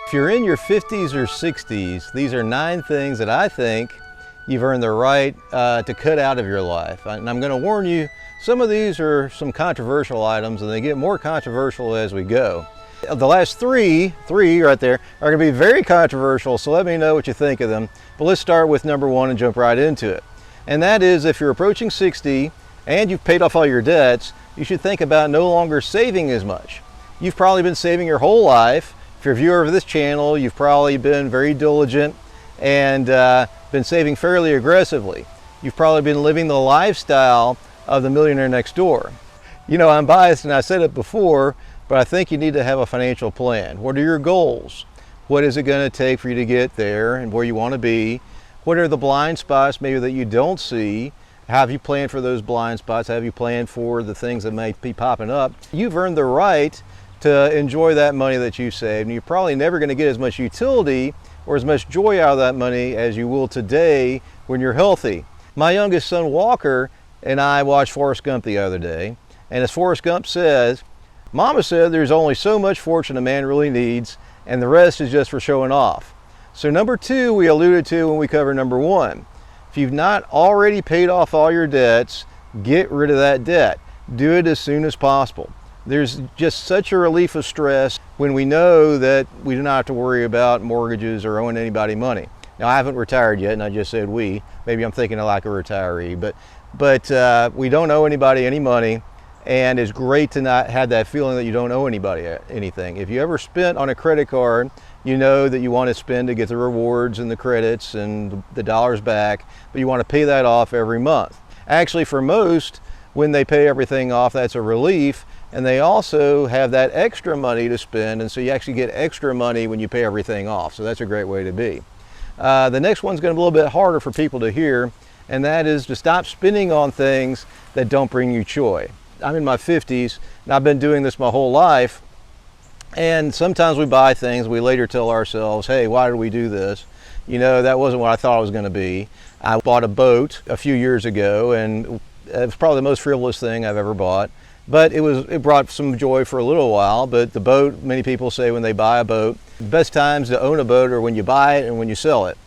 If you're in your 50s or 60s, these are 9 things that I think you've earned the right to cut out of your life. And I'm going to warn you, some of these are some controversial items and they get more controversial as we go. The last three right there, are going to be very controversial, so let me know what you think of them. But let's start with number 1 and jump right into it. And that is, if you're approaching 60 and you've paid off all your debts, you should think about no longer saving as much. You've probably been saving your whole life. If you're a viewer of this channel, you've probably been very diligent and been saving fairly aggressively. You've probably been living the lifestyle of the millionaire next door. You know, I'm biased and I said it before, but I think you need to have a financial plan. What are your goals? What is it going to take for you to get there and where you want to be? What are the blind spots maybe that you don't see? How have you planned for those blind spots? How have you planned for the things that may be popping up? You've earned the right to enjoy that money that you saved, and you're probably never going to get as much utility or as much joy out of that money as you will today when you're healthy. My youngest son Walker and I watched Forrest Gump the other day, and as Forrest Gump says, Mama said there's only so much fortune a man really needs, and the rest is just for showing off. So number 2 we alluded to when we covered number 1. If you've not already paid off all your debts, get rid of that debt. Do it as soon as possible. There's just such a relief of stress when we know that we do not have to worry about mortgages or owing anybody money. Now, I haven't retired yet, and I just said we. Maybe I'm thinking like a retiree, but we don't owe anybody any money, and it's great to not have that feeling that you don't owe anybody anything. If you ever spent on a credit card, you know that you want to spend to get the rewards and the credits and the dollars back, but you want to pay that off every month. Actually, for most, when they pay everything off, that's a relief. And they also have that extra money to spend, and so you actually get extra money when you pay everything off. So that's a great way to be. The next one's going to be a little bit harder for people to hear, and that is to stop spending on things that don't bring you joy. I'm in my 50s, and I've been doing this my whole life, and sometimes we buy things, we later tell ourselves, hey, why did we do this? You know, that wasn't what I thought it was going to be. I bought a boat a few years ago, and it was probably the most frivolous thing I've ever bought. But it brought some joy for a little while. But the boat, many people say when they buy a boat, the best times to own a boat are when you buy it and when you sell it.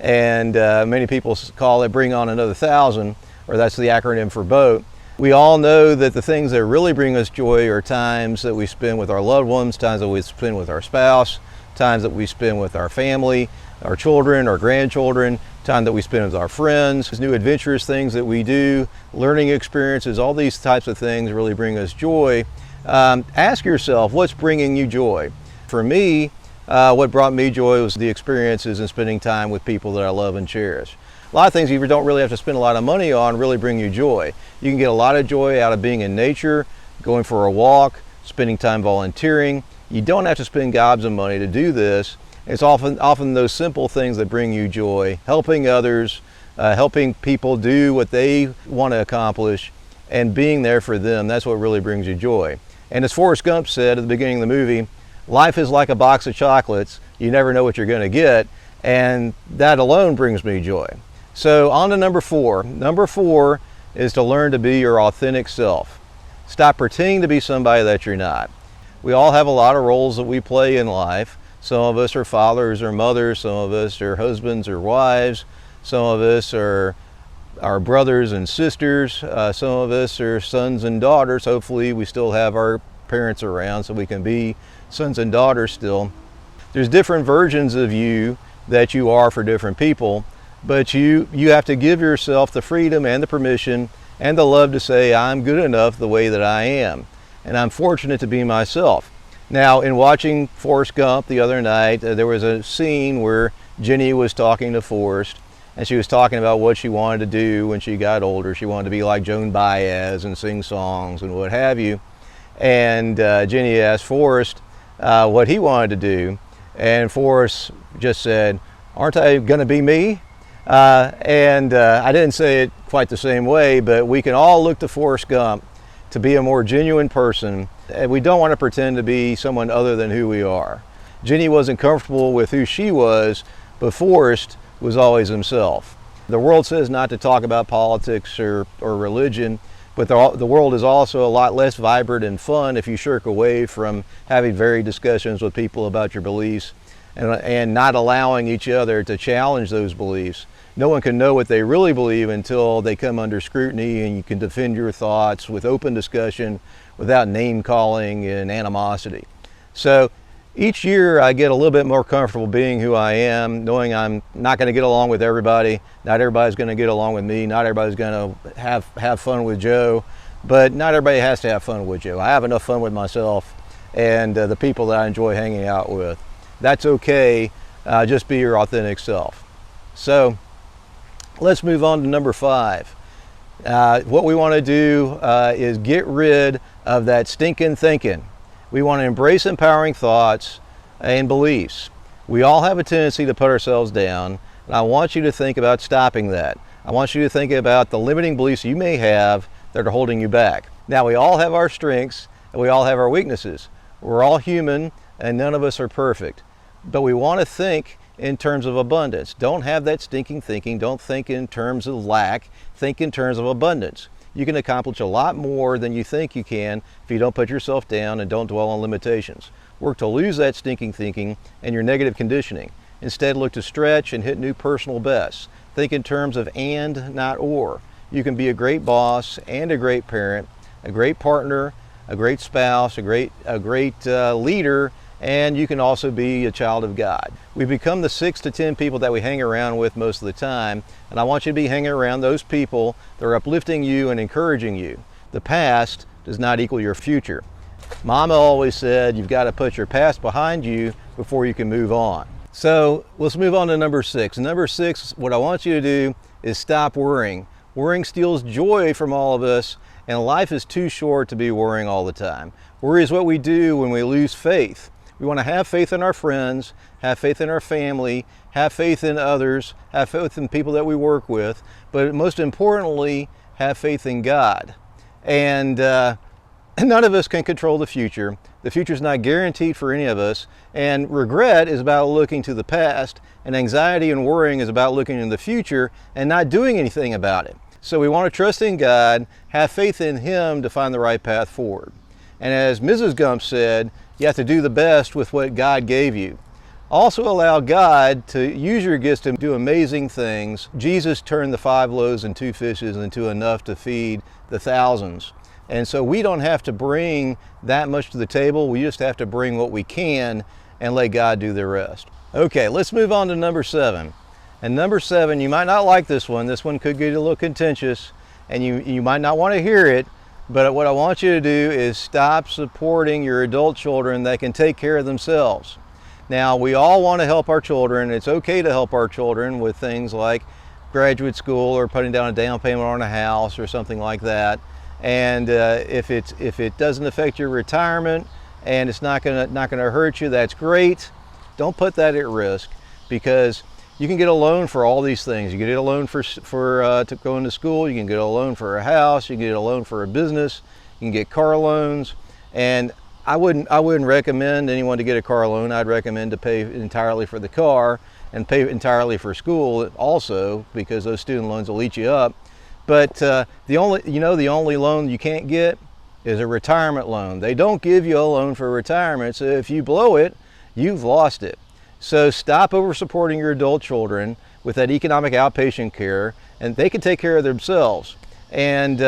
And many people call it bring on another 1,000, or that's the acronym for boat. We all know that the things that really bring us joy are times that we spend with our loved ones, times that we spend with our spouse, times that we spend with our family, our children, our grandchildren, time that we spend with our friends, new adventurous things that we do, learning experiences, all these types of things really bring us joy. Ask yourself, what's bringing you joy? For me, what brought me joy was the experiences and spending time with people that I love and cherish. A lot of things you don't really have to spend a lot of money on really bring you joy. You can get a lot of joy out of being in nature, going for a walk, spending time volunteering. You don't have to spend gobs of money to do this. It's often those simple things that bring you joy, helping others, helping people do what they want to accomplish, and being there for them. That's what really brings you joy. And as Forrest Gump said at the beginning of the movie, life is like a box of chocolates. You never know what you're going to get, and that alone brings me joy. So on to number 4. Number 4 is to learn to be your authentic self. Stop pretending to be somebody that you're not. We all have a lot of roles that we play in life. Some of us are fathers or mothers, some of us are husbands or wives, some of us are brothers and sisters, some of us are sons and daughters. Hopefully we still have our parents around so we can be sons and daughters still. There's different versions of you that you are for different people, but you have to give yourself the freedom and the permission and the love to say, I'm good enough the way that I am, and I'm fortunate to be myself. Now, in watching Forrest Gump the other night, there was a scene where Jenny was talking to Forrest, and she was talking about what she wanted to do when she got older. She wanted to be like Joan Baez and sing songs and what have you. And Jenny asked Forrest what he wanted to do, and Forrest just said, aren't I going to be me? I didn't say it quite the same way, but we can all look to Forrest Gump to be a more genuine person. And we don't want to pretend to be someone other than who we are. Jenny wasn't comfortable with who she was, but Forrest was always himself. The world says not to talk about politics or religion, but the world is also a lot less vibrant and fun if you shirk away from having varied discussions with people about your beliefs and not allowing each other to challenge those beliefs. No one can know what they really believe until they come under scrutiny, and you can defend your thoughts with open discussion without name calling and animosity. So each year I get a little bit more comfortable being who I am, knowing I'm not going to get along with everybody. Not everybody's going to get along with me. Not everybody's going to have fun with Joe, but not everybody has to have fun with Joe. I have enough fun with myself and the people that I enjoy hanging out with. That's okay. Just be your authentic self. So let's move on to number 5. What we want to do is get rid of that stinking thinking. We want to embrace empowering thoughts and beliefs. We all have a tendency to put ourselves down, and I want you to think about stopping that. I want you to think about the limiting beliefs you may have that are holding you back. Now, we all have our strengths and we all have our weaknesses. We're all human and none of us are perfect. But we want to think in terms of abundance. Don't have that stinking thinking. Don't think in terms of lack. Think in terms of abundance. You can accomplish a lot more than you think you can if you don't put yourself down and don't dwell on limitations. Work to lose that stinking thinking and your negative conditioning. Instead, look to stretch and hit new personal bests. Think in terms of and, not or. You can be a great boss and a great parent, a great partner, a great spouse, a great leader, and you can also be a child of God. We become the 6 to 10 people that we hang around with most of the time, and I want you to be hanging around those people that are uplifting you and encouraging you. The past does not equal your future. Mama always said you've got to put your past behind you before you can move on. So let's move on to number 6. Number 6, what I want you to do is stop worrying. Worrying steals joy from all of us, and life is too short to be worrying all the time. Worry is what we do when we lose faith. We want to have faith in our friends, have faith in our family, have faith in others, have faith in people that we work with, but most importantly, have faith in God. And none of us can control the future. The future is not guaranteed for any of us, and regret is about looking to the past, and anxiety and worrying is about looking in the future and not doing anything about it. So we want to trust in God, have faith in Him to find the right path forward. And as Mrs. Gump said, you have to do the best with what God gave you. Also allow God to use your gifts to do amazing things. Jesus turned the 5 loaves and 2 fishes into enough to feed the thousands. And so we don't have to bring that much to the table. We just have to bring what we can and let God do the rest. Okay, let's move on to number 7. And number 7, you might not like this one. This one could get a little contentious and you might not want to hear it. But what I want you to do is stop supporting your adult children that can take care of themselves. Now, we all want to help our children. It's okay to help our children with things like graduate school or putting down a down payment on a house or something like that. And if it doesn't affect your retirement and it's not gonna hurt you, that's great. Don't put that at risk, because you can get a loan for all these things. You can get a loan for to go into school. You can get a loan for a house. You can get a loan for a business. You can get car loans. And I wouldn't recommend anyone to get a car loan. I'd recommend to pay entirely for the car and pay entirely for school also, because those student loans will eat you up. But the only loan you can't get is a retirement loan. They don't give you a loan for retirement. So if you blow it, you've lost it. So stop over supporting your adult children with that economic outpatient care, and they can take care of themselves. And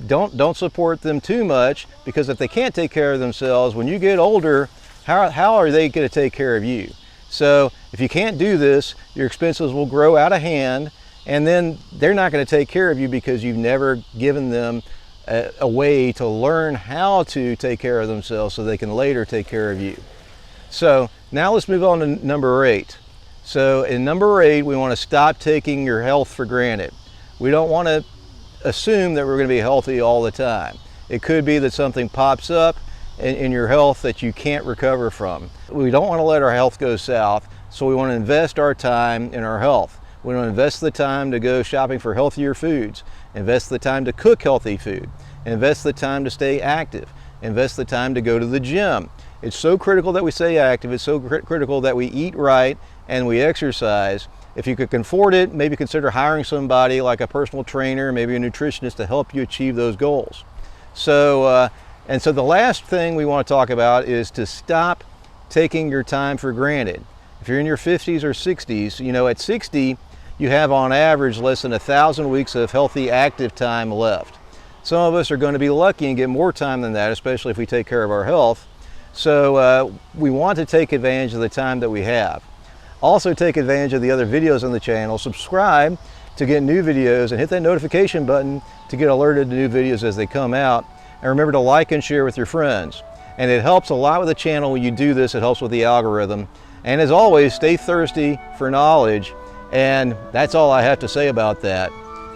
don't support them too much, because if they can't take care of themselves, when you get older, how are they going to take care of you? So if you can't do this, your expenses will grow out of hand, and then they're not going to take care of you because you've never given them a way to learn how to take care of themselves so they can later take care of you. So now let's move on to number 8. So in number 8, we want to stop taking your health for granted. We don't want to assume that we're going to be healthy all the time. It could be that something pops up in your health that you can't recover from. We don't want to let our health go south, so we want to invest our time in our health. We want to invest the time to go shopping for healthier foods, invest the time to cook healthy food, invest the time to stay active, invest the time to go to the gym. It's so critical that we stay active. It's so critical that we eat right and we exercise. If you can afford it, maybe consider hiring somebody like a personal trainer, maybe a nutritionist, to help you achieve those goals. So the last thing we want to talk about is to stop taking your time for granted. If you're in your 50s or 60s, you know, at 60, you have on average less than 1,000 weeks of healthy active time left. Some of us are going to be lucky and get more time than that, especially if we take care of our health. So we want to take advantage of the time that we have. Also take advantage of the other videos on the channel. Subscribe to get new videos and hit that notification button to get alerted to new videos as they come out. And remember to like and share with your friends. And it helps a lot with the channel when you do this. It helps with the algorithm. And as always, stay thirsty for knowledge. And that's all I have to say about that.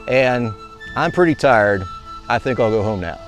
And I'm pretty tired. I think I'll go home now.